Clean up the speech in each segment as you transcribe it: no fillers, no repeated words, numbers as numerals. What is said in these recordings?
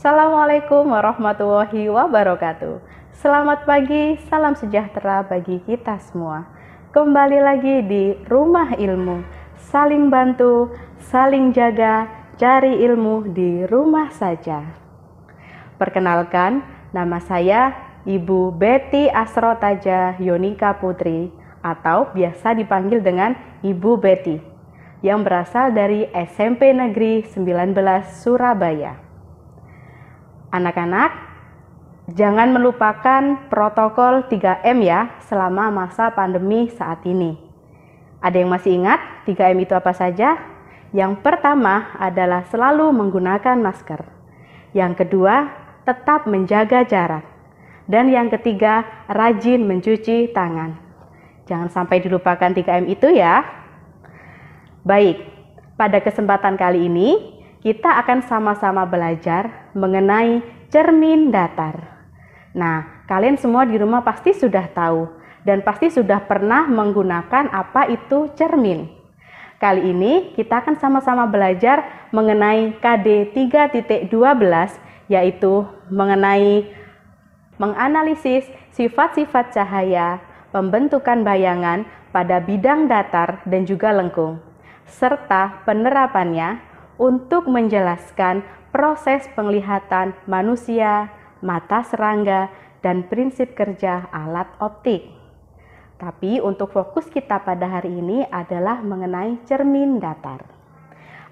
Assalamualaikum warahmatullahi wabarakatuh. Selamat pagi, salam sejahtera bagi kita semua. Kembali lagi di Rumah Ilmu. Saling bantu, saling jaga, cari ilmu di rumah saja. Perkenalkan, nama saya Ibu Betty Asrotaja Yonika Putri atau biasa dipanggil dengan Ibu Betty yang berasal dari SMP Negeri 19 Surabaya. Anak-anak, jangan melupakan protokol 3M ya selama masa pandemi saat ini. Ada yang masih ingat 3M itu apa saja? Yang pertama adalah selalu menggunakan masker. Yang kedua, tetap menjaga jarak. Dan yang ketiga, rajin mencuci tangan. Jangan sampai dilupakan 3M itu ya. Baik, pada kesempatan kali ini kita akan sama-sama belajar mengenai cermin datar. Nah, kalian semua di rumah pasti sudah tahu dan pasti sudah pernah menggunakan apa itu cermin. Kali ini kita akan sama-sama belajar mengenai KD 3.12 yaitu mengenai menganalisis sifat-sifat cahaya, pembentukan bayangan pada bidang datar dan juga lengkung, serta penerapannya untuk menjelaskan proses penglihatan manusia, mata serangga, dan prinsip kerja alat optik. Tapi untuk fokus kita pada hari ini adalah mengenai cermin datar.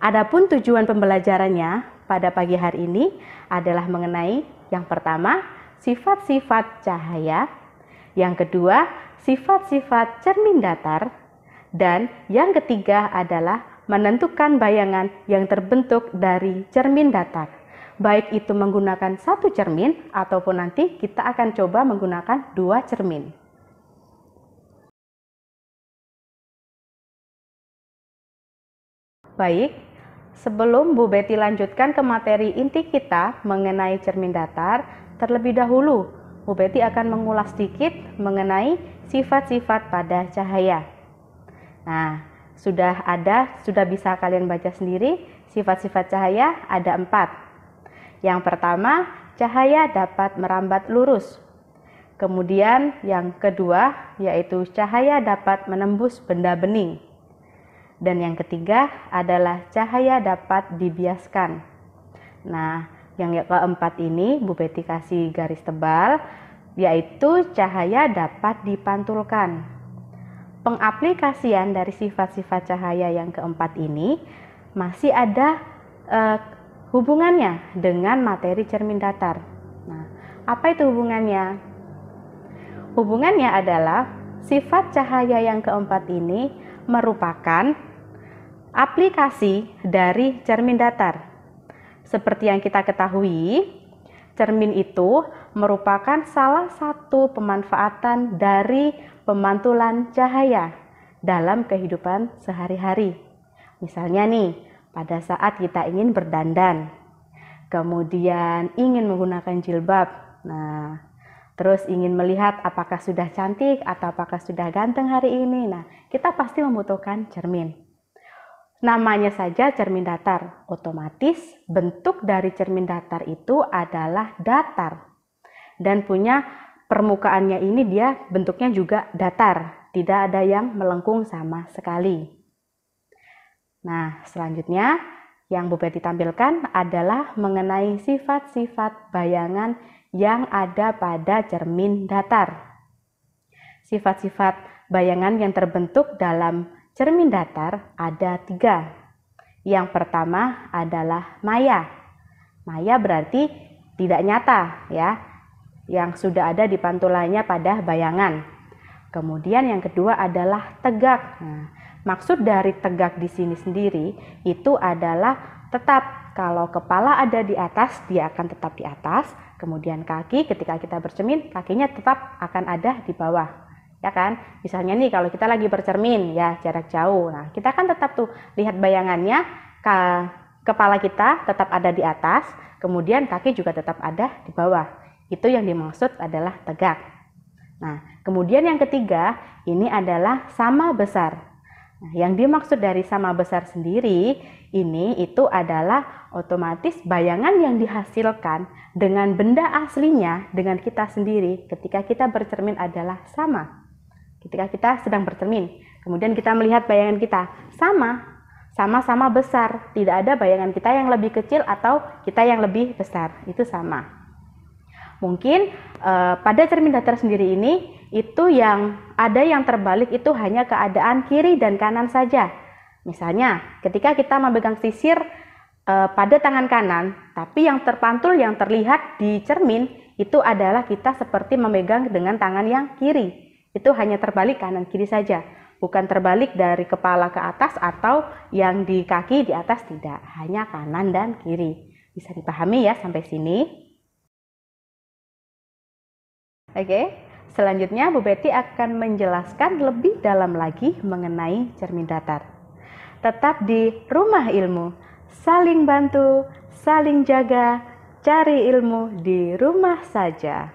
Adapun tujuan pembelajarannya pada pagi hari ini adalah mengenai yang pertama, sifat-sifat cahaya, yang kedua, sifat-sifat cermin datar, dan yang ketiga adalah menentukan bayangan yang terbentuk dari cermin datar. Baik itu menggunakan satu cermin ataupun nanti kita akan coba menggunakan dua cermin. Baik, sebelum Bu Betty lanjutkan ke materi inti kita mengenai cermin datar, terlebih dahulu Bu Betty akan mengulas sedikit mengenai sifat-sifat pada cahaya. Nah, sudah bisa kalian baca sendiri, sifat-sifat cahaya ada 4. Yang pertama, cahaya dapat merambat lurus. Kemudian yang kedua, yaitu cahaya dapat menembus benda bening. Dan yang ketiga adalah cahaya dapat dibiaskan. Nah, yang keempat ini Bu Betty kasih garis tebal, yaitu cahaya dapat dipantulkan. Pengaplikasian dari sifat-sifat cahaya yang keempat ini masih ada hubungannya dengan materi cermin datar. Nah, apa itu hubungannya? Hubungannya adalah sifat cahaya yang keempat ini merupakan aplikasi dari cermin datar. Seperti yang kita ketahui, cermin itu merupakan salah satu pemanfaatan dari pemantulan cahaya dalam kehidupan sehari-hari. Misalnya nih, pada saat kita ingin berdandan, kemudian ingin menggunakan jilbab, nah, terus ingin melihat apakah sudah cantik atau apakah sudah ganteng hari ini, nah, kita pasti membutuhkan cermin. Namanya saja cermin datar, otomatis bentuk dari cermin datar itu adalah datar dan punya permukaannya ini dia bentuknya juga datar, tidak ada yang melengkung sama sekali. Nah, selanjutnya yang Bu Betty tampilkan adalah mengenai sifat-sifat bayangan yang ada pada cermin datar. Sifat-sifat bayangan yang terbentuk dalam cermin datar ada 3. Yang pertama adalah maya. Maya berarti tidak nyata ya, yang sudah ada di pantulannya pada bayangan. Kemudian yang kedua adalah tegak. Nah, maksud dari tegak di sini sendiri itu adalah tetap. Kalau kepala ada di atas, dia akan tetap di atas. Kemudian kaki ketika kita bercermin, kakinya tetap akan ada di bawah. Ya kan? Misalnya nih kalau kita lagi bercermin ya jarak jauh. Nah, kita kan tetap tuh lihat bayangannya, kepala kita tetap ada di atas, kemudian kaki juga tetap ada di bawah. Itu yang dimaksud adalah tegak. Nah, kemudian yang ketiga, ini adalah sama besar. Nah, yang dimaksud dari sama besar sendiri ini itu adalah otomatis bayangan yang dihasilkan dengan benda aslinya dengan kita sendiri ketika kita bercermin adalah sama. Ketika kita sedang bercermin, kemudian kita melihat bayangan kita sama-sama besar, tidak ada bayangan kita yang lebih kecil atau kita yang lebih besar, itu sama. Mungkin pada cermin datar sendiri ini itu yang ada yang terbalik itu hanya keadaan kiri dan kanan saja. Misalnya ketika kita memegang sisir pada tangan kanan, tapi yang terpantul yang terlihat di cermin itu adalah kita seperti memegang dengan tangan yang kiri. Itu hanya terbalik kanan kiri saja, bukan terbalik dari kepala ke atas atau yang di kaki di atas, tidak, hanya kanan dan kiri. Bisa dipahami ya sampai sini? Oke, selanjutnya Bu Betty akan menjelaskan lebih dalam lagi mengenai cermin datar. Tetap di Rumah Ilmu, saling bantu, saling jaga, cari ilmu di rumah saja.